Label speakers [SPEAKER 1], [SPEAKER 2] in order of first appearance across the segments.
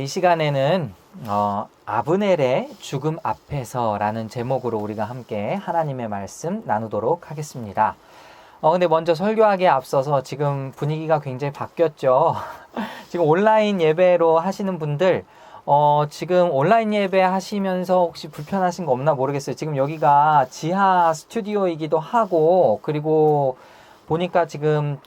[SPEAKER 1] 이 시간에는 아브넬의 죽음 앞에서라는 제목으로 우리가 함께 하나님의 말씀 나누도록 하겠습니다. 근데 먼저 설교하기에 앞서서 지금 분위기가 굉장히 바뀌었죠. 지금 온라인 예배로 하시는 분들, 지금 온라인 예배 하시면서 혹시 불편하신 거 없나 모르겠어요. 지금 여기가 지하 스튜디오이기도 하고, 그리고 보니까 지금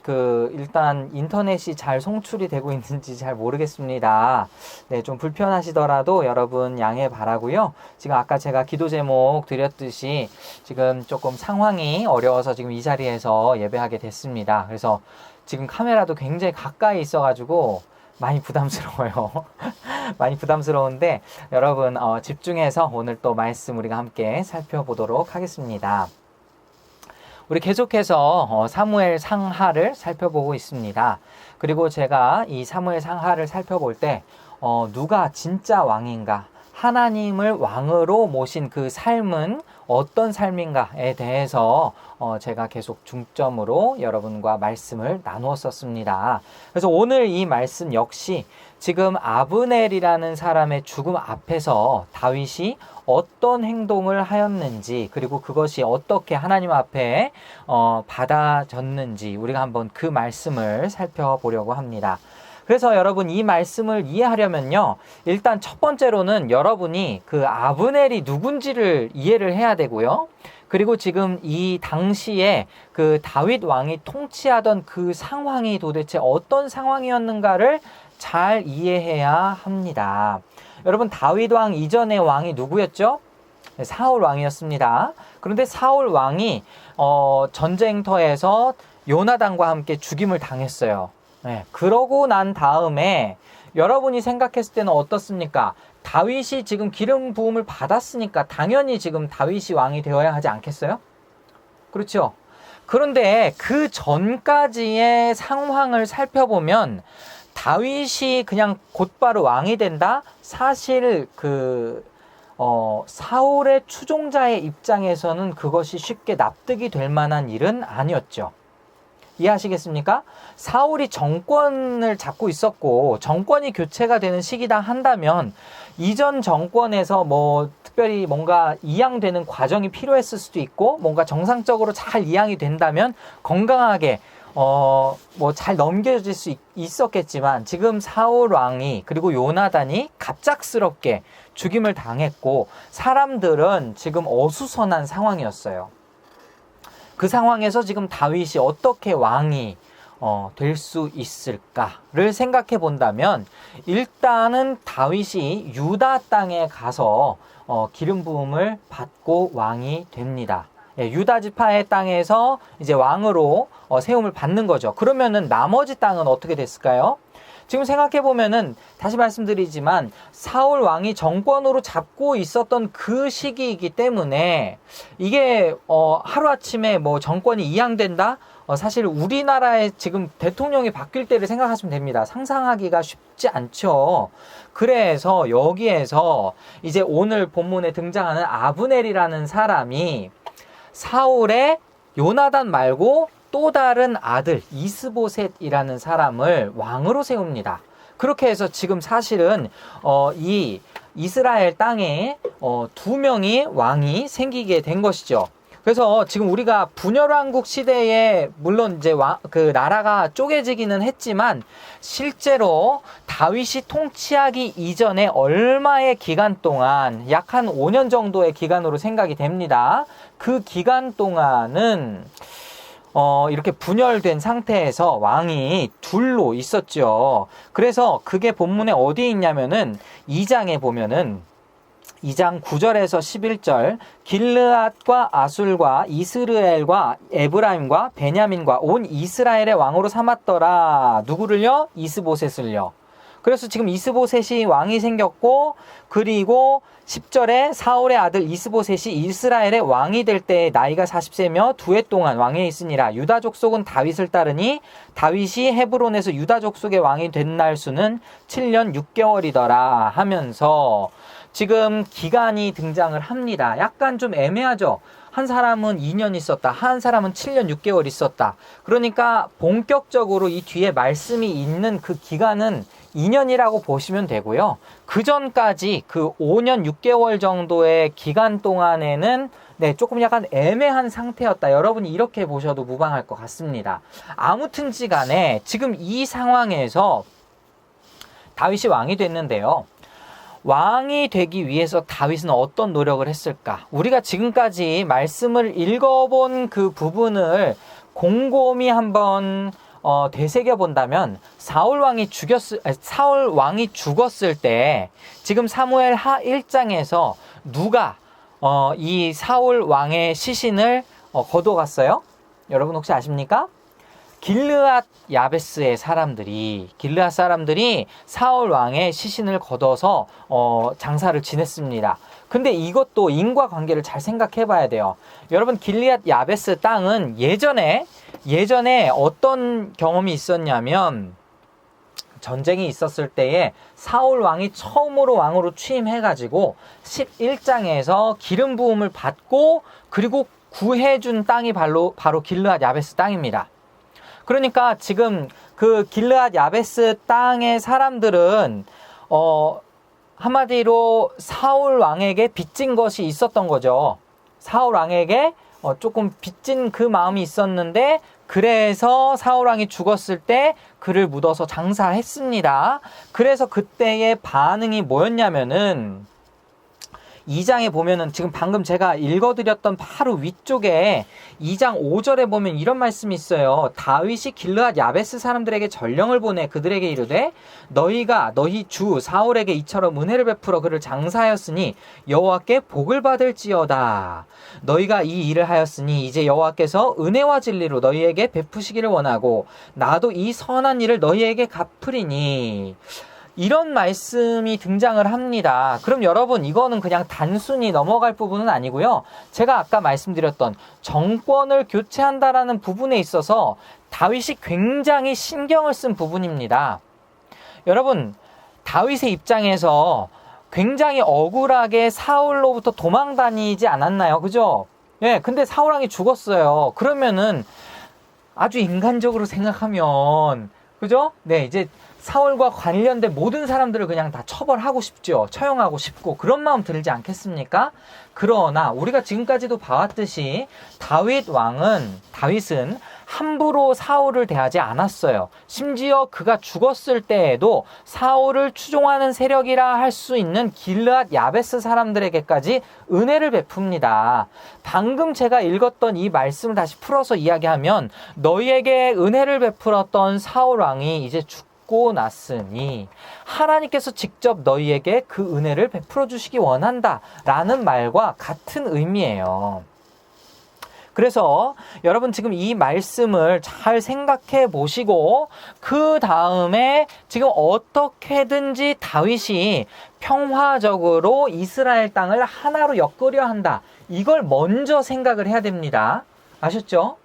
[SPEAKER 1] 일단 인터넷이 잘 송출이 되고 있는지 잘 모르겠습니다. 네, 좀 불편하시더라도 여러분 양해 바라고요. 지금 아까 제가 기도 제목 드렸듯이 지금 조금 상황이 어려워서 지금 이 자리에서 예배하게 됐습니다. 그래서 지금 카메라도 굉장히 가까이 있어가지고 많이 부담스러워요. 많이 부담스러운데 여러분 집중해서 오늘 또 말씀 우리가 함께 살펴보도록 하겠습니다. 우리 계속해서 사무엘 상하를 살펴보고 있습니다. 그리고 제가 이 사무엘 상하를 살펴볼 때 누가 진짜 왕인가, 하나님을 왕으로 모신 그 삶은 어떤 삶인가에 대해서 제가 계속 중점으로 여러분과 말씀을 나누었었습니다. 그래서 오늘 이 말씀 역시 지금 아브넬이라는 사람의 죽음 앞에서 다윗이 어떤 행동을 하였는지, 그리고 그것이 어떻게 하나님 앞에 받아졌는지 우리가 한번 그 말씀을 살펴보려고 합니다. 그래서 여러분 이 말씀을 이해하려면요, 일단 첫 번째로는 여러분이 그 아브넬이 누군지를 이해를 해야 되고요. 그리고 지금 이 당시에 그 다윗 왕이 통치하던 그 상황이 도대체 어떤 상황이었는가를 잘 이해해야 합니다. 여러분 다윗 왕 이전의 왕이 누구였죠? 사울 왕이었습니다. 그런데 사울 왕이 전쟁터에서 요나단과 함께 죽임을 당했어요. 네, 그러고 난 다음에 여러분이 생각했을 때는 어떻습니까? 다윗이 지금 기름 부음을 받았으니까 당연히 지금 다윗이 왕이 되어야 하지 않겠어요? 그렇죠? 그런데 그 전까지의 상황을 살펴보면 다윗이 그냥 곧바로 왕이 된다? 사실 사울의 추종자의 입장에서는 그것이 쉽게 납득이 될 만한 일은 아니었죠. 이해하시겠습니까? 사울이 정권을 잡고 있었고 정권이 교체가 되는 시기다 한다면 이전 정권에서 특별히 뭔가 이양되는 과정이 필요했을 수도 있고 뭔가 정상적으로 잘 이양이 된다면 건강하게 잘 넘겨질 수 있었겠지만 지금 사울 왕이 그리고 요나단이 갑작스럽게 죽임을 당했고 사람들은 지금 어수선한 상황이었어요. 그 상황에서 지금 다윗이 어떻게 왕이 될 수 있을까를 생각해 본다면 일단은 다윗이 유다 땅에 가서 기름 부음을 받고 왕이 됩니다. 유다 지파의 땅에서 이제 왕으로 세움을 받는 거죠. 그러면은 나머지 땅은 어떻게 됐을까요? 지금 생각해 보면은 다시 말씀드리지만 사울 왕이 정권으로 잡고 있었던 그 시기이기 때문에 이게 하루아침에 정권이 이양된다? 사실 우리나라에 지금 대통령이 바뀔 때를 생각하시면 됩니다. 상상하기가 쉽지 않죠. 그래서 여기에서 이제 오늘 본문에 등장하는 아브넬이라는 사람이 사울의 요나단 말고 또 다른 아들 이스보셋이라는 사람을 왕으로 세웁니다. 그렇게 해서 지금 사실은 이 이스라엘 땅에 두 명이 왕이 생기게 된 것이죠. 그래서 지금 우리가 분열왕국 시대에 물론 이제 나라가 쪼개지기는 했지만 실제로 다윗이 통치하기 이전에 얼마의 기간 동안 약 한 5년 정도의 기간으로 생각이 됩니다. 그 기간 동안은 이렇게 분열된 상태에서 왕이 둘로 있었죠. 그래서 그게 본문에 어디에 있냐면은 2장에 보면은 2장 9절에서 11절 길르앗과 아술과 이스르엘과 에브라임과 베냐민과 온 이스라엘의 왕으로 삼았더라. 누구를요? 이스보셋을요. 그래서 지금 이스보셋이 왕이 생겼고 그리고 10절에 사울의 아들 이스보셋이 이스라엘의 왕이 될 때 나이가 40세며 2해 동안 왕에 있으니라. 유다 족속은 다윗을 따르니 다윗이 헤브론에서 유다 족속의 왕이 된 날 수는 7년 6개월이더라 하면서 지금 기간이 등장을 합니다. 약간 좀 애매하죠. 한 사람은 2년 있었다. 한 사람은 7년 6개월 있었다. 그러니까 본격적으로 이 뒤에 말씀이 있는 그 기간은 2년이라고 보시면 되고요. 그 전까지 그 5년 6개월 정도의 기간 동안에는 네, 조금 약간 애매한 상태였다. 여러분이 이렇게 보셔도 무방할 것 같습니다. 아무튼지 간에 지금 이 상황에서 다윗이 왕이 됐는데요. 왕이 되기 위해서 다윗은 어떤 노력을 했을까? 우리가 지금까지 말씀을 읽어본 그 부분을 곰곰이 한번 되새겨 본다면 사울 왕이 죽었을 때 지금 사무엘 하 1장에서 누가 이 사울 왕의 시신을 거둬갔어요? 여러분 혹시 아십니까? 길르앗 야베스의 길르앗 사람들이 사울 왕의 시신을 거둬서 장사를 지냈습니다. 근데 이것도 인과관계를 잘 생각해 봐야 돼요. 여러분 길르앗 야베스 땅은 예전에 어떤 경험이 있었냐면 전쟁이 있었을 때에 사울 왕이 처음으로 왕으로 취임해가지고 11장에서 기름 부음을 받고 그리고 구해준 땅이 바로 길르앗 야베스 땅입니다. 그러니까 지금 그 길르앗 야베스 땅의 사람들은 한마디로 사울 왕에게 빚진 것이 있었던 거죠. 사울 왕에게 조금 빚진 그 마음이 있었는데 그래서 사울 왕이 죽었을 때 그를 묻어서 장사했습니다. 그래서 그때의 반응이 뭐였냐면은 2장에 보면은 지금 방금 제가 읽어드렸던 바로 위쪽에 2장 5절에 보면 이런 말씀이 있어요. 다윗이 길르앗 야베스 사람들에게 전령을 보내 그들에게 이르되 너희가 너희 주 사울에게 이처럼 은혜를 베풀어 그를 장사하였으니 여호와께 복을 받을지어다. 너희가 이 일을 하였으니 이제 여호와께서 은혜와 진리로 너희에게 베푸시기를 원하고 나도 이 선한 일을 너희에게 갚으리니. 이런 말씀이 등장을 합니다. 그럼 여러분 이거는 그냥 단순히 넘어갈 부분은 아니고요. 제가 아까 말씀드렸던 정권을 교체한다라는 부분에 있어서 다윗이 굉장히 신경을 쓴 부분입니다. 여러분 다윗의 입장에서 굉장히 억울하게 사울로부터 도망 다니지 않았나요? 그죠? 예, 근데 사울 왕이 죽었어요. 그러면은 아주 인간적으로 생각하면 그죠? 네, 이제 사울과 관련된 모든 사람들을 그냥 다 처벌하고 싶죠. 처형하고 싶고 그런 마음 들지 않겠습니까? 그러나 우리가 지금까지도 봐왔듯이 다윗은 함부로 사울을 대하지 않았어요. 심지어 그가 죽었을 때에도 사울을 추종하는 세력이라 할 수 있는 길르앗 야베스 사람들에게까지 은혜를 베풉니다. 방금 제가 읽었던 이 말씀을 다시 풀어서 이야기하면 너희에게 은혜를 베풀었던 사울 왕이 이제 죽고 났으니 하나님께서 직접 너희에게 그 은혜를 베풀어 주시기 원한다 라는 말과 같은 의미예요. 그래서 여러분 지금 이 말씀을 잘 생각해 보시고 그 다음에 지금 어떻게든지 다윗이 평화적으로 이스라엘 땅을 하나로 엮으려 한다. 이걸 먼저 생각을 해야 됩니다. 아셨죠?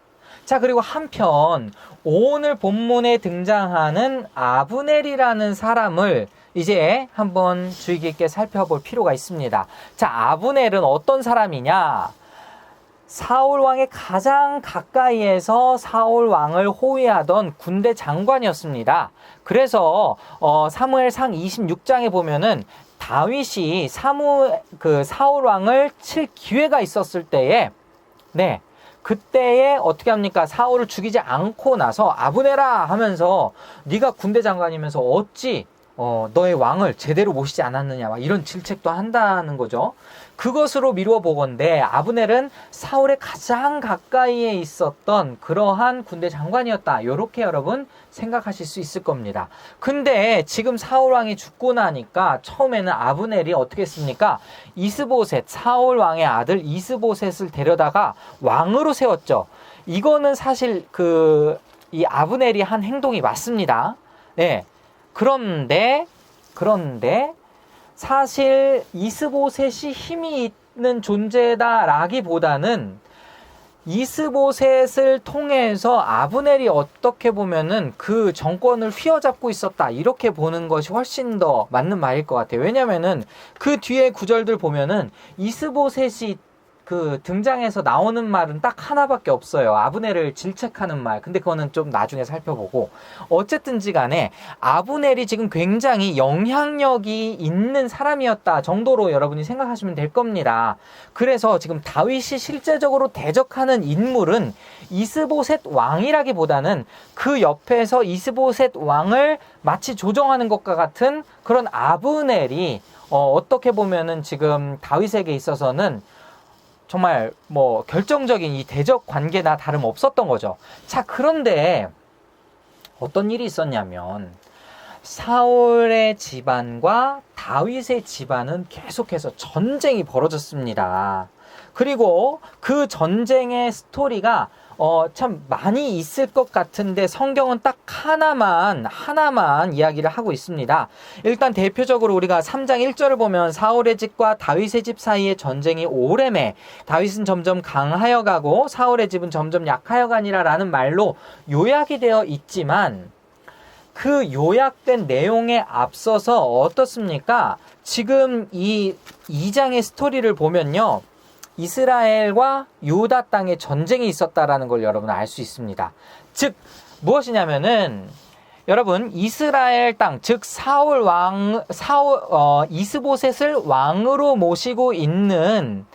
[SPEAKER 1] 자, 그리고 한편 오늘 본문에 등장하는 아브넬이라는 사람을 이제 한번 주의 깊게 살펴볼 필요가 있습니다. 자, 아브넬은 어떤 사람이냐? 사울 왕의 가장 가까이에서 사울 왕을 호위하던 군대 장관이었습니다. 그래서 사무엘상 26장에 보면은 다윗이 사울 왕을 칠 기회가 있었을 때에 그때에 어떻게 합니까? 사울을 죽이지 않고 나서 아브넬아 하면서 네가 군대 장관이면서 어찌 너의 왕을 제대로 모시지 않았느냐 막 이런 질책도 한다는 거죠. 그것으로 미루어 보건대 아브넬은 사울의 가장 가까이에 있었던 그러한 군대 장관이었다. 이렇게 여러분 생각하실 수 있을 겁니다. 근데 지금 사울 왕이 죽고 나니까 처음에는 아브넬이 어떻게 했습니까? 이스보셋, 사울 왕의 아들 이스보셋을 데려다가 왕으로 세웠죠. 이거는 사실 이 아브넬이 한 행동이 맞습니다. 네. 그런데 사실 이스보셋이 힘이 있는 존재다라기보다는 이스보셋을 통해서 아브넬이 어떻게 보면은 그 정권을 휘어잡고 있었다 이렇게 보는 것이 훨씬 더 맞는 말일 것 같아요. 왜냐면은 그 뒤에 구절들 보면은 이스보셋이 그 등장해서 나오는 말은 딱 하나밖에 없어요. 아브넬을 질책하는 말. 근데 그거는 좀 나중에 살펴보고. 어쨌든지 간에 아브넬이 지금 굉장히 영향력이 있는 사람이었다 정도로 여러분이 생각하시면 될 겁니다. 그래서 지금 다윗이 실제적으로 대적하는 인물은 이스보셋 왕이라기보다는 그 옆에서 이스보셋 왕을 마치 조정하는 것과 같은 그런 아브넬이 어떻게 보면은 지금 다윗에게 있어서는 정말 뭐 결정적인 이 대적 관계나 다름없었던 거죠. 자, 그런데 어떤 일이 있었냐면 사울의 집안과 다윗의 집안은 계속해서 전쟁이 벌어졌습니다. 그리고 그 전쟁의 스토리가 참 많이 있을 것 같은데 성경은 딱 하나만 이야기를 하고 있습니다. 일단 대표적으로 우리가 3장 1절을 보면 사울의 집과 다윗의 집 사이에 전쟁이 오래매 다윗은 점점 강하여 가고 사울의 집은 점점 약하여 가니라 라는 말로 요약이 되어 있지만 그 요약된 내용에 앞서서 어떻습니까? 지금 이 2장의 스토리를 보면요. 이스라엘과 유다 땅에 전쟁이 있었다라는 걸 여러분 알 수 있습니다. 즉 무엇이냐면은 여러분 이스라엘 땅, 즉 이스보셋을 왕으로 모시고 있는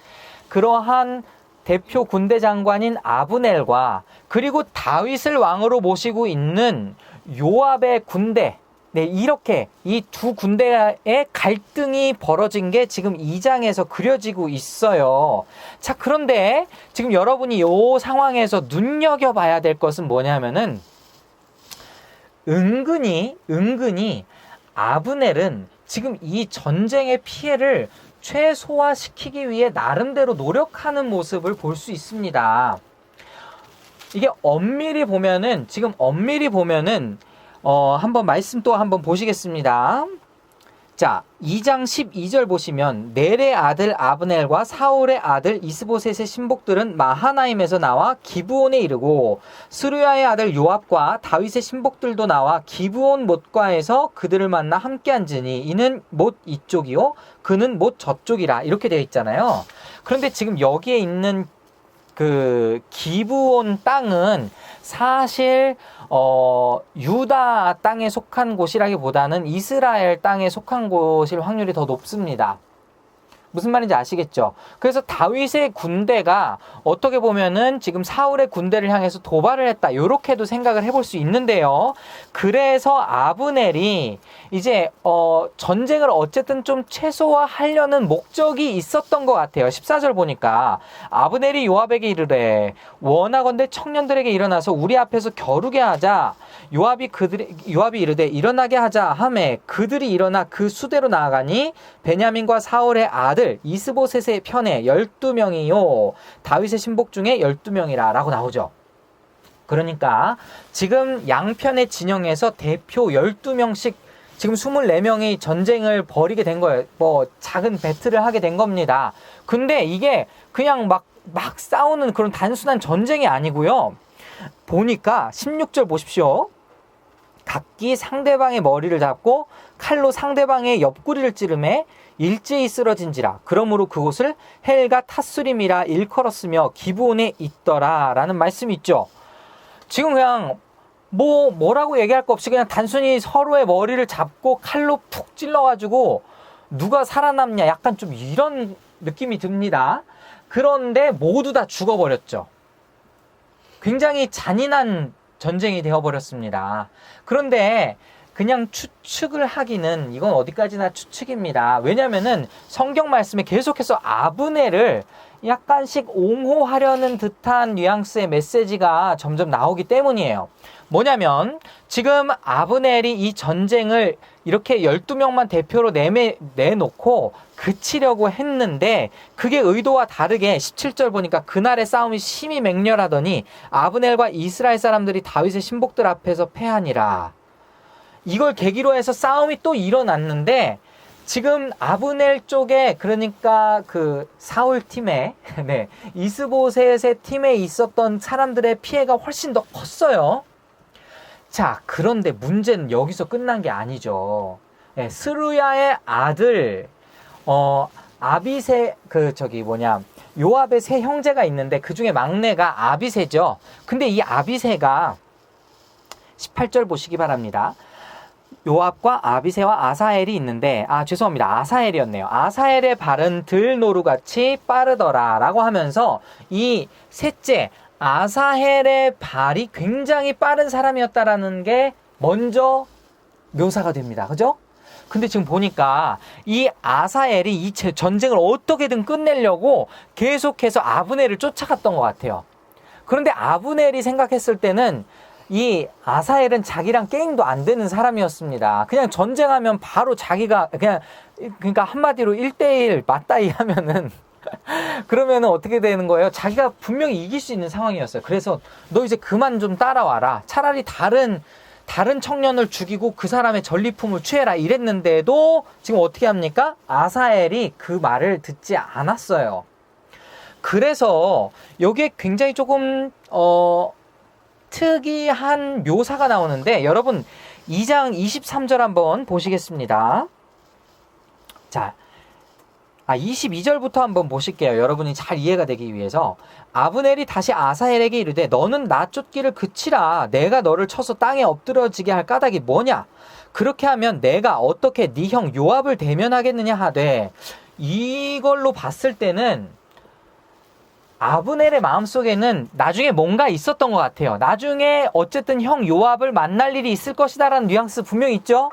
[SPEAKER 1] 그러한 대표 군대 장관인 아브넬과 그리고 다윗을 왕으로 모시고 있는 요압의 군대, 네, 이렇게 이 두 군대의 갈등이 벌어진 게 지금 2장에서 그려지고 있어요. 자, 그런데 지금 여러분이 이 상황에서 눈여겨봐야 될 것은 뭐냐면은 은근히 아브넬은 지금 이 전쟁의 피해를 최소화시키기 위해 나름대로 노력하는 모습을 볼 수 있습니다. 이게 엄밀히 보면은 한번 말씀 또 한번 보시겠습니다. 자, 2장 12절 보시면 넬의 아들 아브넬과 사울의 아들 이스보셋의 신복들은 마하나임에서 나와 기브온에 이르고 스루야의 아들 요압과 다윗의 신복들도 나와 기브온 못과에서 그들을 만나 함께 앉으니 이는 못 이쪽이요 그는 못 저쪽이라 이렇게 되어 있잖아요. 그런데 지금 여기에 있는 그 기브온 땅은 사실 유다 땅에 속한 곳이라기보다는 이스라엘 땅에 속한 곳일 확률이 더 높습니다. 무슨 말인지 아시겠죠? 그래서 다윗의 군대가 어떻게 보면은 지금 사울의 군대를 향해서 도발을 했다. 요렇게도 생각을 해볼 수 있는데요. 그래서 아브넬이 이제 전쟁을 어쨌든 좀 최소화하려는 목적이 있었던 것 같아요. 14절 보니까 아브넬이 요압에게 이르되 원하건대 청년들에게 일어나서 우리 앞에서 겨루게 하자. 요압이 이르되 일어나게 하자 하매 그들이 일어나 그 수대로 나아가니 베냐민과 사울의 아들 이스보셋의 편에 12명이요 다윗의 신복 중에 12명이라 라고 나오죠. 그러니까 지금 양편의 진영에서 대표 12명씩 지금 24명이 전쟁을 벌이게 된 거예요. 뭐 작은 배틀을 하게 된 겁니다. 근데 이게 그냥 막 싸우는 그런 단순한 전쟁이 아니고요. 보니까 16절 보십시오. 각기 상대방의 머리를 잡고 칼로 상대방의 옆구리를 찌르매 일제히 쓰러진지라. 그러므로 그곳을 헬가 타수림이라 일컬었으며 기브온에 있더라 라는 말씀이 있죠. 지금 그냥 뭐라고 얘기할 거 없이 그냥 단순히 서로의 머리를 잡고 칼로 푹 찔러가지고 누가 살아남냐 약간 좀 이런 느낌이 듭니다. 그런데 모두 다 죽어버렸죠. 굉장히 잔인한 전쟁이 되어버렸습니다. 그런데 그냥 추측을 하기는 이건 어디까지나 추측입니다. 왜냐면은 성경 말씀에 계속해서 아브넬을 약간씩 옹호하려는 듯한 뉘앙스의 메시지가 점점 나오기 때문이에요. 뭐냐면 지금 아브넬이 이 전쟁을 이렇게 12명만 대표로 내놓고 그치려고 했는데 그게 의도와 다르게 17절 보니까 그날의 싸움이 심히 맹렬하더니 아브넬과 이스라엘 사람들이 다윗의 신복들 앞에서 패하니라. 이걸 계기로 해서 싸움이 또 일어났는데 지금 아브넬 쪽에 그러니까 그 사울 팀에 네, 이스보셋의 팀에 있었던 사람들의 피해가 훨씬 더 컸어요. 자, 그런데 문제는 여기서 끝난 게 아니죠. 네, 스루야의 아들 아비새 요압의 세 형제가 있는데 그 중에 막내가 아비새죠. 근데 이 아비새가 18절 보시기 바랍니다. 요압과 아비새와 아사엘이 있는데 죄송합니다. 아사엘이었네요. 아사엘의 발은 들노루같이 빠르더라 라고 하면서 이 셋째 아사엘의 발이 굉장히 빠른 사람이었다라는 게 먼저 묘사가 됩니다. 그죠? 근데 지금 보니까 이 아사엘이 이 전쟁을 어떻게든 끝내려고 계속해서 아브넬을 쫓아갔던 것 같아요. 그런데 아브넬이 생각했을 때는 이 아사엘은 자기랑 게임도 안 되는 사람이었습니다. 그냥 전쟁하면 바로 자기가 그러니까 한마디로 1대1 맞다이 하면은 그러면은 어떻게 되는 거예요? 자기가 분명히 이길 수 있는 상황이었어요. 그래서 너 이제 그만 좀 따라와라. 차라리 다른 청년을 죽이고 그 사람의 전리품을 취해라 이랬는데도 지금 어떻게 합니까? 아사엘이 그 말을 듣지 않았어요. 그래서 여기에 굉장히 조금 특이한 묘사가 나오는데 여러분 2장 23절 한번 보시겠습니다. 자, 22절부터 한번 보실게요. 여러분이 잘 이해가 되기 위해서. 아브넬이 다시 아사엘에게 이르되 너는 나 쫓기를 그치라. 내가 너를 쳐서 땅에 엎드러지게 할 까닭이 뭐냐? 그렇게 하면 내가 어떻게 네 형 요압을 대면하겠느냐 하되, 이걸로 봤을 때는 아브넬의 마음속에는 나중에 뭔가 있었던 것 같아요. 나중에 어쨌든 형 요압을 만날 일이 있을 것이다라는 뉘앙스 분명히 있죠?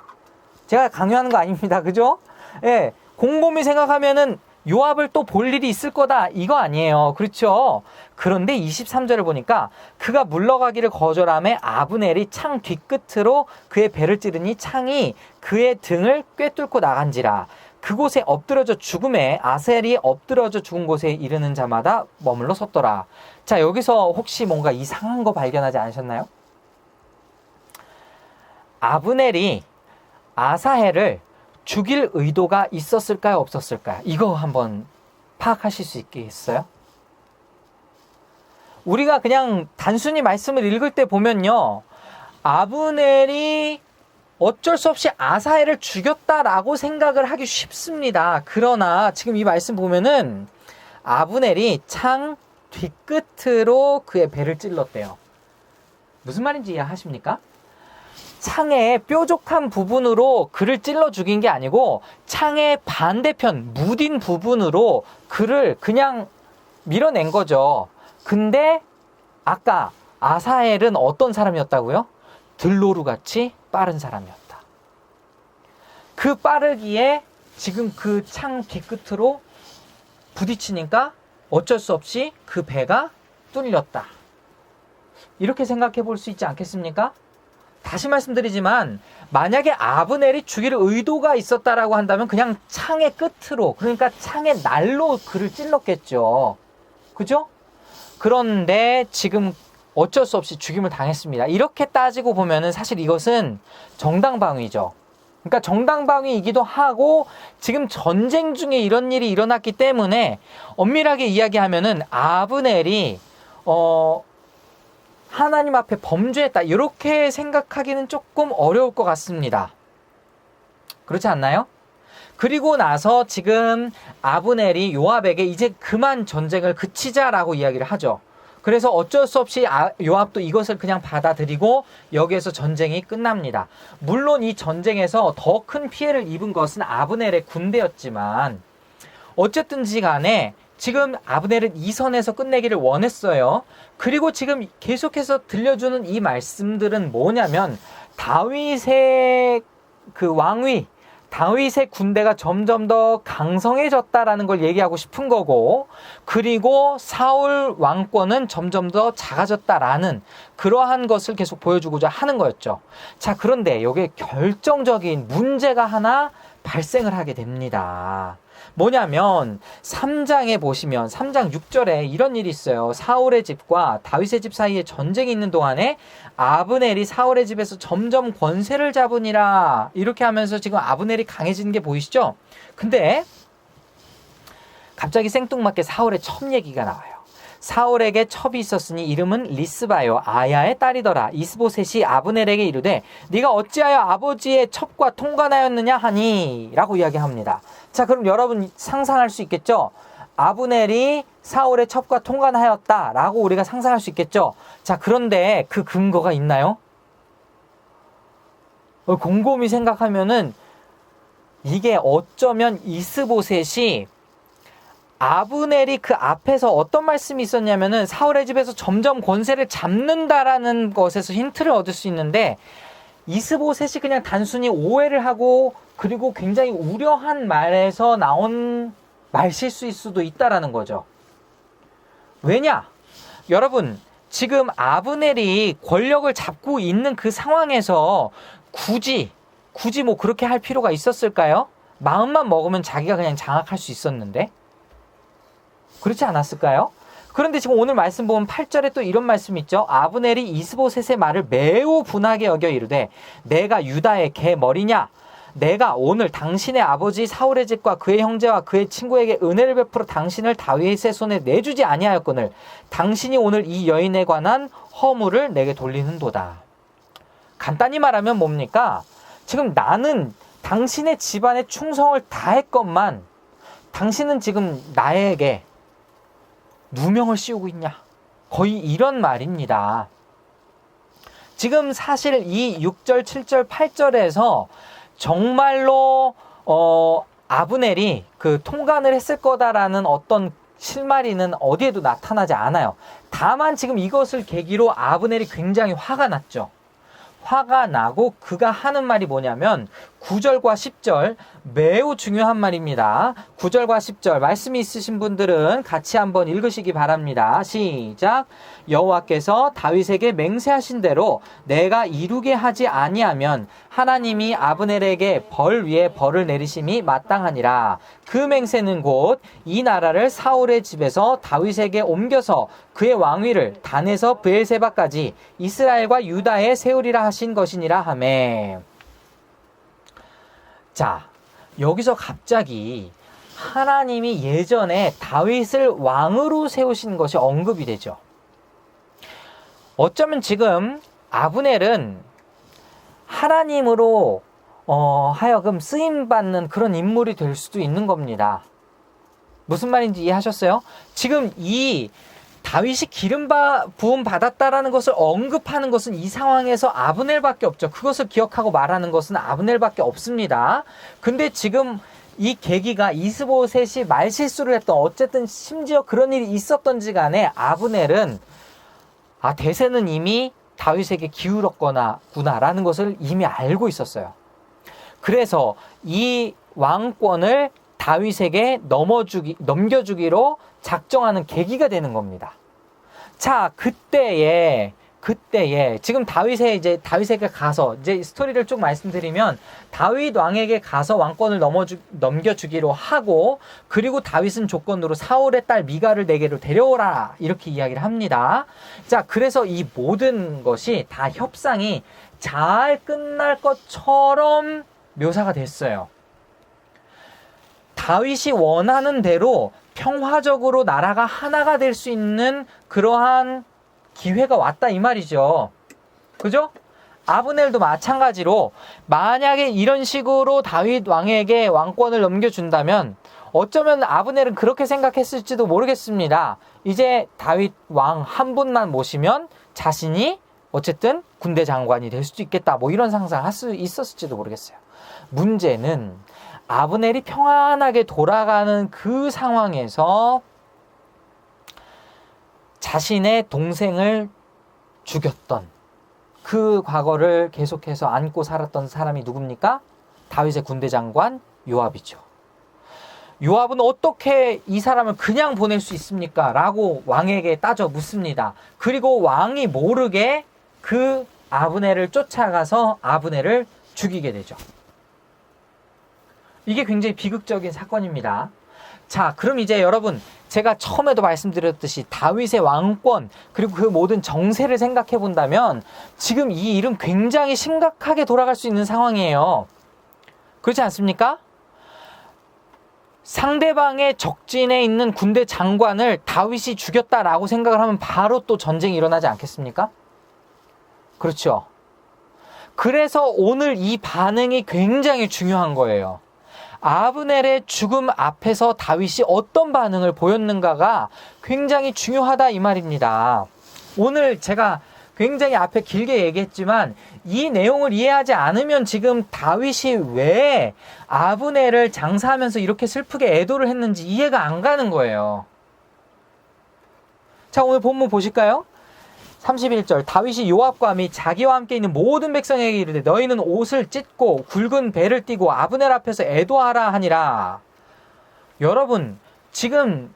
[SPEAKER 1] 제가 강요하는 거 아닙니다. 그죠? 예. 곰곰이 생각하면은 요압을 또 볼 일이 있을 거다 이거 아니에요. 그렇죠? 그런데 23절을 보니까 그가 물러가기를 거절하며 아브넬이 창 뒤끝으로 그의 배를 찌르니 창이 그의 등을 꿰뚫고 나간지라. 그곳에 엎드러져 죽음에 아셀이 엎드러져 죽은 곳에 이르는 자마다 머물러 섰더라. 자, 여기서 혹시 뭔가 이상한 거 발견하지 않으셨나요? 아브넬이 아사헬을 죽일 의도가 있었을까요? 없었을까요? 이거 한번 파악하실 수 있겠어요? 우리가 그냥 단순히 말씀을 읽을 때 보면요, 아브넬이 어쩔 수 없이 아사헬을 죽였다라고 생각을 하기 쉽습니다. 그러나 지금 이 말씀 보면은 아브넬이 창 뒤끝으로 그의 배를 찔렀대요. 무슨 말인지 이해하십니까? 창의 뾰족한 부분으로 그를 찔러 죽인 게 아니고 창의 반대편 무딘 부분으로 그를 그냥 밀어낸 거죠. 근데 아까 아사헬은 어떤 사람이었다고요? 들노루같이 빠른 사람이었다. 그 빠르기에 지금 그 창 뒤끝으로 부딪히니까 어쩔 수 없이 그 배가 뚫렸다. 이렇게 생각해 볼 수 있지 않겠습니까? 다시 말씀드리지만 만약에 아브넬이 죽일 의도가 있었다라고 한다면 그냥 창의 끝으로, 그러니까 창의 날로 그를 찔렀겠죠. 그죠? 그런데 지금 어쩔 수 없이 죽임을 당했습니다. 이렇게 따지고 보면은 사실 이것은 정당방위죠. 그러니까 정당방위이기도 하고 지금 전쟁 중에 이런 일이 일어났기 때문에 엄밀하게 이야기하면은 아브넬이 하나님 앞에 범죄했다 이렇게 생각하기는 조금 어려울 것 같습니다. 그렇지 않나요? 그리고 나서 지금 아브넬이 요압에게 이제 그만 전쟁을 그치자라고 이야기를 하죠. 그래서 어쩔 수 없이 요압도 이것을 그냥 받아들이고 여기에서 전쟁이 끝납니다. 물론 이 전쟁에서 더 큰 피해를 입은 것은 아브넬의 군대였지만 어쨌든지 간에 지금 아브넬은 이 선에서 끝내기를 원했어요. 그리고 지금 계속해서 들려주는 이 말씀들은 뭐냐면 다윗의 그 왕위, 다윗의 군대가 점점 더 강성해졌다라는 걸 얘기하고 싶은 거고, 그리고 사울 왕권은 점점 더 작아졌다라는 그러한 것을 계속 보여주고자 하는 거였죠. 자, 그런데 여기에 결정적인 문제가 하나 발생을 하게 됩니다. 뭐냐면 3장에 보시면 3장 6절에 이런 일이 있어요. 사울의 집과 다윗의 집 사이에 전쟁이 있는 동안에 아브넬이 사울의 집에서 점점 권세를 잡으니라, 이렇게 하면서 지금 아브넬이 강해지는 게 보이시죠? 근데 갑자기 생뚱맞게 사울의 첩 얘기가 나와요. 사울에게 첩이 있었으니 이름은 리스바요 아야의 딸이더라. 이스보셋이 아브넬에게 이르되 네가 어찌하여 아버지의 첩과 통관하였느냐 하니 라고 이야기합니다. 자, 그럼 여러분 상상할 수 있겠죠? 아브넬이 사울의 첩과 통관하였다 라고 우리가 상상할 수 있겠죠? 자, 그런데 그 근거가 있나요? 곰곰이 생각하면은 이게 어쩌면 이스보셋이 아브넬이 그 앞에서 어떤 말씀이 있었냐면은 사울의 집에서 점점 권세를 잡는다라는 것에서 힌트를 얻을 수 있는데, 이스보셋이 그냥 단순히 오해를 하고 그리고 굉장히 우려한 말에서 나온 말실수일 수도 있다라는 거죠. 왜냐? 여러분, 지금 아브넬이 권력을 잡고 있는 그 상황에서 굳이 뭐 그렇게 할 필요가 있었을까요? 마음만 먹으면 자기가 그냥 장악할 수 있었는데. 그렇지 않았을까요? 그런데 지금 오늘 말씀 보면 8절에 또 이런 말씀이 있죠. 아브넬이 이스보셋의 말을 매우 분하게 여겨 이르되 내가 유다의 개 머리냐? 내가 오늘 당신의 아버지 사울의 집과 그의 형제와 그의 친구에게 은혜를 베풀어 당신을 다윗의 손에 내주지 아니하였거늘 당신이 오늘 이 여인에 관한 허물을 내게 돌리는도다. 간단히 말하면 뭡니까? 지금 나는 당신의 집안에 충성을 다했건만 당신은 지금 나에게 누명을 씌우고 있냐? 거의 이런 말입니다. 지금 사실 이 6절, 7절, 8절에서 정말로 아브넬이 그 통관을 했을 거다라는 어떤 실마리는 어디에도 나타나지 않아요. 다만 지금 이것을 계기로 아브넬이 굉장히 화가 났죠. 화가 나고 그가 하는 말이 뭐냐면 9절과 10절 매우 중요한 말입니다. 9절과 10절 말씀이 있으신 분들은 같이 한번 읽으시기 바랍니다. 시작. 여호와께서 다윗에게 맹세하신 대로 내가 이루게 하지 아니하면 하나님이 아브넬에게 벌 위에 벌을 내리심이 마땅하니라. 그 맹세는 곧 이 나라를 사울의 집에서 다윗에게 옮겨서 그의 왕위를 단에서 브엘세바까지 이스라엘과 유다에 세우리라 하신 것이니라 하매. 자, 여기서 갑자기 하나님이 예전에 다윗을 왕으로 세우신 것이 언급이 되죠. 어쩌면 지금 아브넬은 하나님으로 하여금 쓰임받는 그런 인물이 될 수도 있는 겁니다. 무슨 말인지 이해하셨어요? 지금 이 다윗이 기름 부음 받았다라는 것을 언급하는 것은 이 상황에서 아브넬밖에 없죠. 그것을 기억하고 말하는 것은 아브넬밖에 없습니다. 근데 지금 이 계기가 이스보셋이 말실수를 했던, 어쨌든 심지어 그런 일이 있었던지 간에 아브넬은 대세는 이미 다윗에게 기울었구나라는 것을 이미 알고 있었어요. 그래서 이 왕권을 다윗에게 넘겨주기로 작정하는 계기가 되는 겁니다. 자, 그때에 지금 다윗에게 가서 이제 스토리를 쭉 말씀드리면 다윗 왕에게 가서 왕권을 넘겨주기로 하고, 그리고 다윗은 조건으로 사울의 딸 미갈을 내게로 데려오라 이렇게 이야기를 합니다. 자, 그래서 이 모든 것이 다 협상이 잘 끝날 것처럼 묘사가 됐어요. 다윗이 원하는 대로 평화적으로 나라가 하나가 될 수 있는 그러한 기회가 왔다 이 말이죠. 그죠? 아브넬도 마찬가지로 만약에 이런 식으로 다윗 왕에게 왕권을 넘겨준다면 어쩌면 아브넬은 그렇게 생각했을지도 모르겠습니다. 이제 다윗 왕 한 분만 모시면 자신이 어쨌든 군대 장관이 될 수도 있겠다, 뭐 이런 상상할 수 있었을지도 모르겠어요. 문제는 아브넬이 평안하게 돌아가는 그 상황에서 자신의 동생을 죽였던 그 과거를 계속해서 안고 살았던 사람이 누굽니까? 다윗의 군대 장관 요압이죠. 요압은 어떻게 이 사람을 그냥 보낼 수 있습니까? 라고 왕에게 따져 묻습니다. 그리고 왕이 모르게 그 아브넬을 쫓아가서 아브넬을 죽이게 되죠. 이게 굉장히 비극적인 사건입니다. 자, 그럼 이제 여러분, 제가 처음에도 말씀드렸듯이 다윗의 왕권 그리고 그 모든 정세를 생각해 본다면 지금 이 일은 굉장히 심각하게 돌아갈 수 있는 상황이에요. 그렇지 않습니까? 상대방의 적진에 있는 군대 장관을 다윗이 죽였다라고 생각을 하면 바로 또 전쟁이 일어나지 않겠습니까? 그렇죠. 그래서 오늘 이 반응이 굉장히 중요한 거예요. 아브넬의 죽음 앞에서 다윗이 어떤 반응을 보였는가가 굉장히 중요하다 이 말입니다. 오늘 제가 굉장히 앞에 길게 얘기했지만 이 내용을 이해하지 않으면 지금 다윗이 왜 아브넬을 장사하면서 이렇게 슬프게 애도를 했는지 이해가 안 가는 거예요. 자, 오늘 본문 보실까요? 31절 다윗이 요압과 및 자기와 함께 있는 모든 백성에게 이르되 너희는 옷을 찢고 굵은 배를 띠고 아브넬 앞에서 애도하라 하니라. 여러분, 지금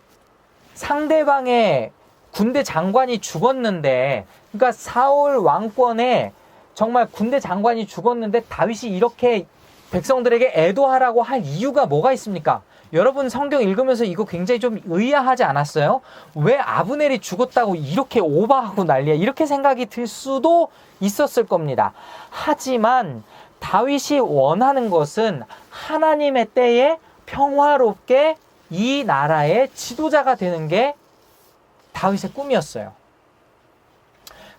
[SPEAKER 1] 상대방의 군대 장관이 죽었는데, 그러니까 사울 왕권에 정말 군대 장관이 죽었는데 다윗이 이렇게 백성들에게 애도하라고 할 이유가 뭐가 있습니까? 여러분 성경 읽으면서 이거 굉장히 좀 의아하지 않았어요? 왜 아브넬이 죽었다고 이렇게 오버하고 난리야? 이렇게 생각이 들 수도 있었을 겁니다. 하지만 다윗이 원하는 것은 하나님의 때에 평화롭게 이 나라의 지도자가 되는 게 다윗의 꿈이었어요.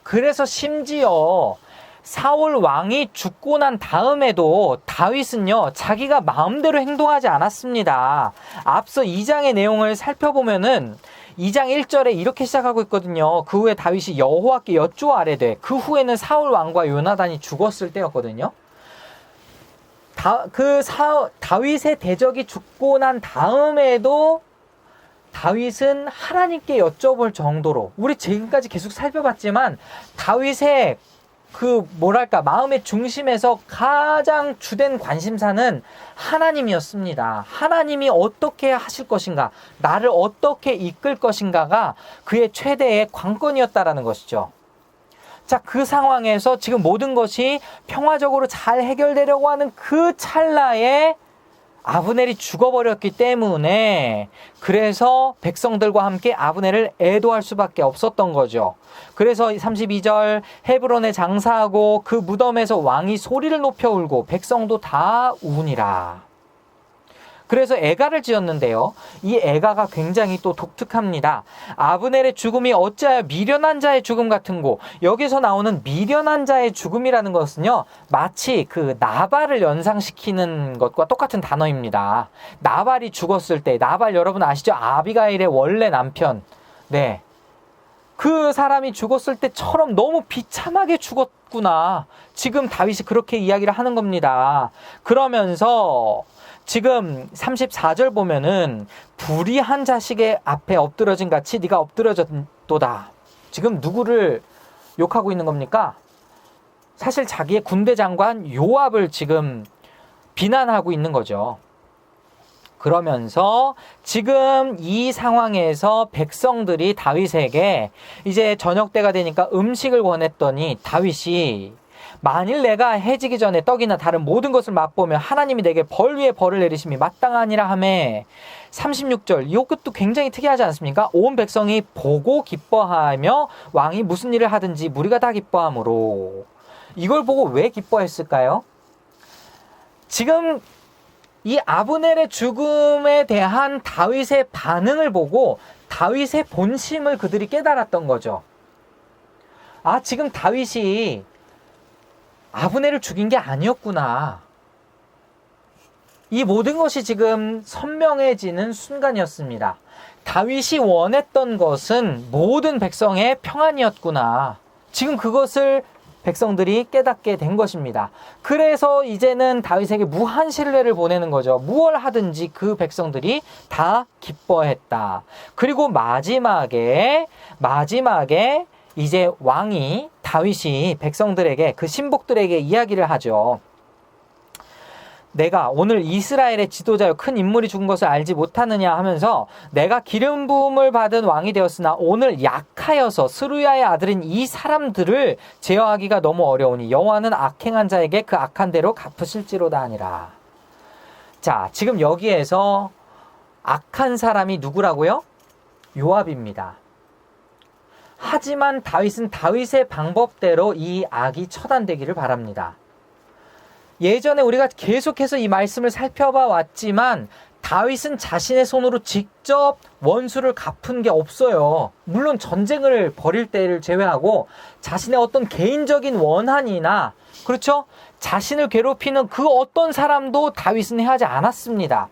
[SPEAKER 1] 그래서 심지어 사울 왕이 죽고 난 다음에도 다윗은요, 자기가 마음대로 행동하지 않았습니다. 앞서 2장의 내용을 살펴보면은 2장 1절에 이렇게 시작하고 있거든요. 그 후에 다윗이 여호와께 여쭈어 아뢰되, 그 후에는 사울 왕과 요나단이 죽었을 때였거든요. 다윗의 대적이 죽고 난 다음에도 다윗은 하나님께 여쭤볼 정도로, 우리 지금까지 계속 살펴봤지만 다윗의 마음의 중심에서 가장 주된 관심사는 하나님이었습니다. 하나님이 어떻게 하실 것인가, 나를 어떻게 이끌 것인가가 그의 최대의 관건이었다라는 것이죠. 자, 그 상황에서 지금 모든 것이 평화적으로 잘 해결되려고 하는 그 찰나에 아브넬이 죽어버렸기 때문에, 그래서 백성들과 함께 아브넬을 애도할 수밖에 없었던 거죠. 그래서 32절 헤브론에 장사하고 그 무덤에서 왕이 소리를 높여 울고 백성도 다 우니라. 그래서 애가를 지었는데요. 이 애가가 굉장히 또 독특합니다. 아브넬의 죽음이 어찌하여 미련한 자의 죽음 같은고, 여기서 나오는 미련한 자의 죽음이라는 것은요, 마치 그 나발을 연상시키는 것과 똑같은 단어입니다. 나발이 죽었을 때, 나발 여러분 아시죠? 아비가일의 원래 남편. 네. 그 사람이 죽었을 때처럼 너무 비참하게 죽었구나. 지금 다윗이 그렇게 이야기를 하는 겁니다. 그러면서 지금 34절 보면은 불의한 자식의 앞에 엎드러진 같이 네가 엎드러졌도다. 지금 누구를 욕하고 있는 겁니까? 사실 자기의 군대 장관 요압을 지금 비난하고 있는 거죠. 그러면서 지금 이 상황에서 백성들이 다윗에게 이제 저녁 때가 되니까 음식을 권했더니 다윗이 만일 내가 해지기 전에 떡이나 다른 모든 것을 맛보면 하나님이 내게 벌 위에 벌을 내리심이 마땅하니라 하매, 36절 이것도 굉장히 특이하지 않습니까? 온 백성이 보고 기뻐하며 왕이 무슨 일을 하든지 무리가 다 기뻐하므로. 이걸 보고 왜 기뻐했을까요? 지금 이 아브넬의 죽음에 대한 다윗의 반응을 보고 다윗의 본심을 그들이 깨달았던 거죠. 아, 지금 다윗이 아브넬을 죽인 게 아니었구나. 이 모든 것이 지금 선명해지는 순간이었습니다. 다윗이 원했던 것은 모든 백성의 평안이었구나. 지금 그것을 백성들이 깨닫게 된 것입니다. 그래서 이제는 다윗에게 무한 신뢰를 보내는 거죠. 무엇을 하든지 그 백성들이 다 기뻐했다. 그리고 마지막에 이제 왕이, 다윗이 백성들에게, 그 신복들에게 이야기를 하죠. 내가 오늘 이스라엘의 지도자여 큰 인물이 죽은 것을 알지 못하느냐 하면서, 내가 기름 부음을 받은 왕이 되었으나 오늘 약하여서 스루야의 아들인 이 사람들을 제어하기가 너무 어려우니 여호와는 악행한 자에게 그 악한 대로 갚으실지로다 하니라. 자, 지금 여기에서 악한 사람이 누구라고요? 요압입니다. 하지만 다윗은 다윗의 방법대로 이 악이 처단되기를 바랍니다. 예전에 우리가 계속해서 이 말씀을 살펴봐 왔지만 다윗은 자신의 손으로 직접 원수를 갚은 게 없어요. 물론 전쟁을 벌일 때를 제외하고 자신의 어떤 개인적인 원한이나, 그렇죠? 자신을 괴롭히는 그 어떤 사람도 다윗은 해하지 않았습니다.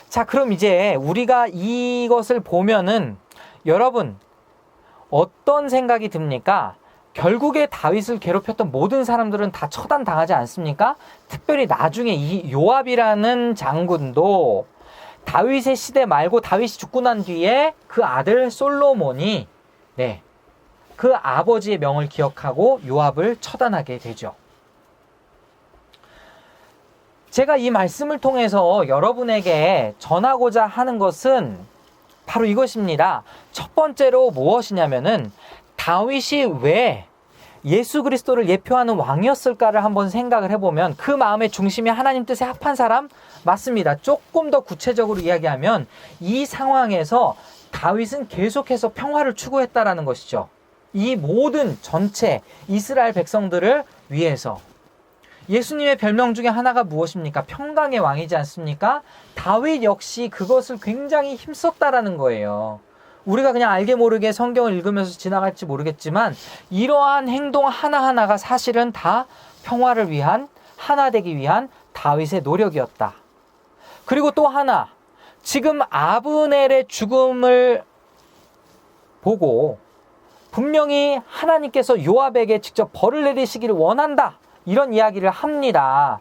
[SPEAKER 1] 자, 그럼 이제 우리가 이것을 보면은 여러분 어떤 생각이 듭니까? 결국에 다윗을 괴롭혔던 모든 사람들은 다 처단당하지 않습니까? 특별히 나중에 이 요압이라는 장군도 다윗의 시대 말고 다윗이 죽고 난 뒤에 그 아들 솔로몬이 그 아버지의 명을 기억하고 요압을 처단하게 되죠. 제가 이 말씀을 통해서 여러분에게 전하고자 하는 것은 바로 이것입니다. 첫 번째로 무엇이냐면은 다윗이 왜 예수 그리스도를 예표하는 왕이었을까를 한번 생각을 해보면 그 마음의 중심이 하나님 뜻에 합한 사람 맞습니다. 조금 더 구체적으로 이야기하면 이 상황에서 다윗은 계속해서 평화를 추구했다라는 것이죠. 이 모든 전체 이스라엘 백성들을 위해서. 예수님의 별명 중에 하나가 무엇입니까? 평강의 왕이지 않습니까? 다윗 역시 그것을 굉장히 힘썼다라는 거예요. 우리가 그냥 알게 모르게 성경을 읽으면서 지나갈지 모르겠지만 이러한 행동 하나하나가 사실은 다 평화를 위한, 하나 되기 위한 다윗의 노력이었다. 그리고 또 하나, 지금 아브넬의 죽음을 보고 분명히 하나님께서 요압에게 직접 벌을 내리시기를 원한다, 이런 이야기를 합니다.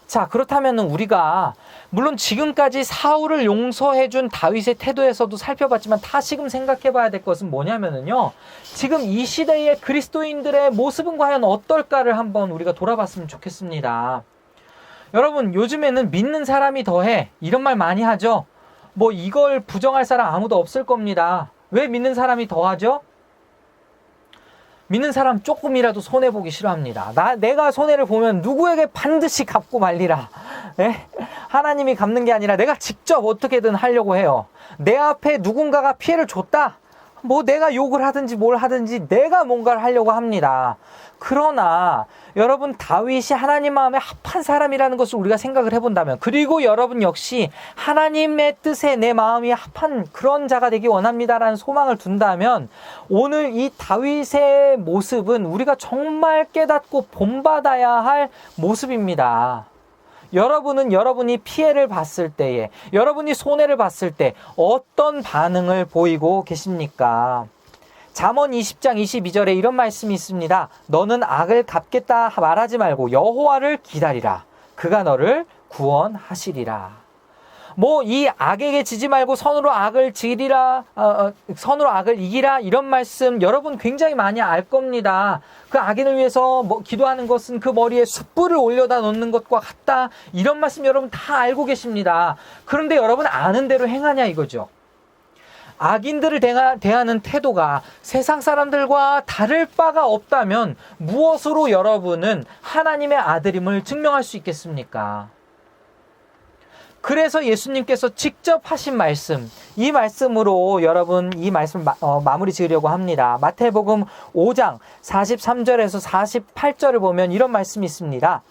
[SPEAKER 1] 자, 그렇다면 우리가 물론 지금까지 사울을 용서해준 다윗의 태도에서도 살펴봤지만 다시금 생각해봐야 될 것은 뭐냐면요, 지금 이 시대의 그리스도인들의 모습은 과연 어떨까를 한번 우리가 돌아봤으면 좋겠습니다. 여러분, 요즘에는 믿는 사람이 더해, 이런 말 많이 하죠. 뭐 이걸 부정할 사람 아무도 없을 겁니다. 왜 믿는 사람이 더하죠? 믿는 사람 조금이라도 손해보기 싫어합니다. 내가 손해를 보면 누구에게 반드시 갚고 말리라. 하나님이 갚는 게 아니라 내가 직접 어떻게든 하려고 해요. 내 앞에 누군가가 피해를 줬다? 뭐 내가 욕을 하든지 뭘 하든지 내가 뭔가를 하려고 합니다. 그러나 여러분, 다윗이 하나님 마음에 합한 사람이라는 것을 우리가 생각을 해본다면, 그리고 여러분 역시 하나님의 뜻에 내 마음이 합한 그런 자가 되기 원합니다라는 소망을 둔다면 오늘 이 다윗의 모습은 우리가 정말 깨닫고 본받아야 할 모습입니다. 여러분은 여러분이 피해를 봤을 때에, 여러분이 손해를 봤을 때 어떤 반응을 보이고 계십니까? 잠언 20장 22절에 이런 말씀이 있습니다. 너는 악을 갚겠다 말하지 말고 여호와를 기다리라. 그가 너를 구원하시리라. 뭐 이 악에게 지지 말고 선으로 악을 지리라, 선으로 악을 이기라, 이런 말씀 여러분 굉장히 많이 알 겁니다. 그 악인을 위해서 기도하는 것은 그 머리에 숯불을 올려다 놓는 것과 같다, 이런 말씀 여러분 다 알고 계십니다. 그런데 여러분 아는 대로 행하냐 이거죠. 악인들을 대하는 태도가 세상 사람들과 다를 바가 없다면 무엇으로 여러분은 하나님의 아들임을 증명할 수 있겠습니까? 그래서 예수님께서 직접 하신 말씀, 이 말씀으로 여러분 이 말씀 마무리 지으려고 합니다. 마태복음 5장 43절에서 48절을 보면 이런 말씀이 있습니다.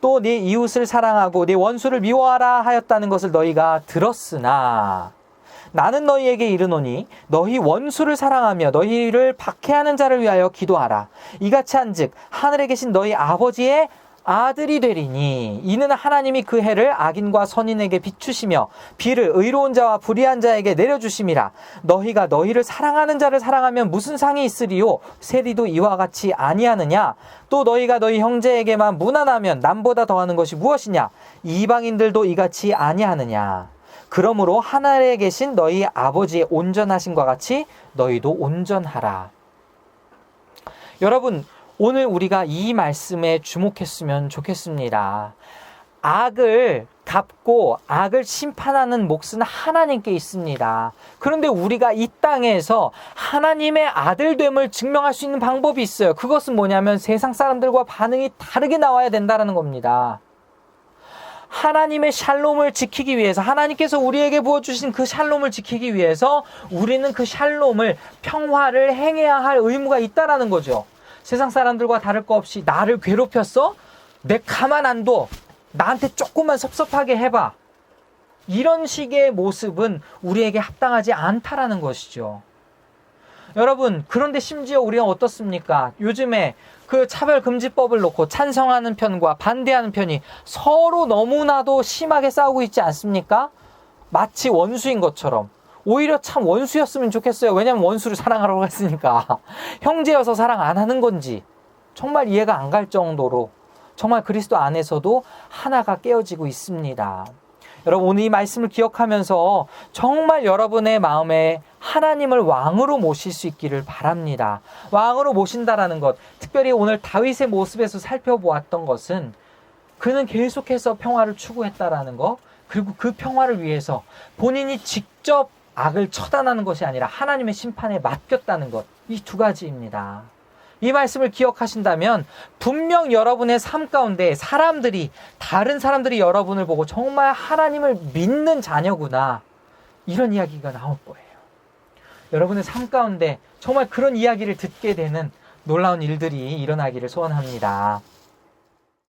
[SPEAKER 1] 또 네 이웃을 사랑하고 네 원수를 미워하라 하였다는 것을 너희가 들었으나 나는 너희에게 이르노니 너희 원수를 사랑하며 너희를 박해하는 자를 위하여 기도하라. 이같이 한즉 하늘에 계신 너희 아버지의 아들이 되리니 이는 하나님이 그 해를 악인과 선인에게 비추시며 비를 의로운 자와 불의한 자에게 내려주심이라. 너희가 너희를 사랑하는 자를 사랑하면 무슨 상이 있으리요? 세리도 이와 같이 아니하느냐? 또 너희가 너희 형제에게만 무난하면 남보다 더하는 것이 무엇이냐? 이방인들도 이같이 아니하느냐? 그러므로 하늘에 계신 너희 아버지의 온전하심과 같이 너희도 온전하라. 여러분, 오늘 우리가 이 말씀에 주목했으면 좋겠습니다. 악을 갚고 악을 심판하는 몫은 하나님께 있습니다. 그런데 우리가 이 땅에서 하나님의 아들됨을 증명할 수 있는 방법이 있어요. 그것은 뭐냐면 세상 사람들과 반응이 다르게 나와야 된다는 겁니다. 하나님의 샬롬을 지키기 위해서, 하나님께서 우리에게 부어주신 그 샬롬을 지키기 위해서 우리는 그 샬롬을, 평화를 행해야 할 의무가 있다라는 거죠. 세상 사람들과 다를 거 없이 나를 괴롭혔어? 내 가만 안 둬. 나한테 조금만 섭섭하게 해봐. 이런 식의 모습은 우리에게 합당하지 않다라는 것이죠. 여러분, 그런데 심지어 우리는 어떻습니까? 요즘에 그 차별금지법을 놓고 찬성하는 편과 반대하는 편이 서로 너무나도 심하게 싸우고 있지 않습니까? 마치 원수인 것처럼. 오히려 참 원수였으면 좋겠어요. 왜냐면 원수를 사랑하라고 했으니까. 형제여서 사랑 안 하는 건지 정말 이해가 안 갈 정도로 정말 그리스도 안에서도 하나가 깨어지고 있습니다. 여러분, 오늘 이 말씀을 기억하면서 정말 여러분의 마음에 하나님을 왕으로 모실 수 있기를 바랍니다. 왕으로 모신다라는 것, 특별히 오늘 다윗의 모습에서 살펴보았던 것은 그는 계속해서 평화를 추구했다라는 것, 그리고 그 평화를 위해서 본인이 직접 악을 처단하는 것이 아니라 하나님의 심판에 맡겼다는 것, 이 두 가지입니다. 이 말씀을 기억하신다면 분명 여러분의 삶 가운데 다른 사람들이 여러분을 보고 정말 하나님을 믿는 자녀구나, 이런 이야기가 나올 거예요. 여러분의 삶 가운데 정말 그런 이야기를 듣게 되는 놀라운 일들이 일어나기를 소원합니다.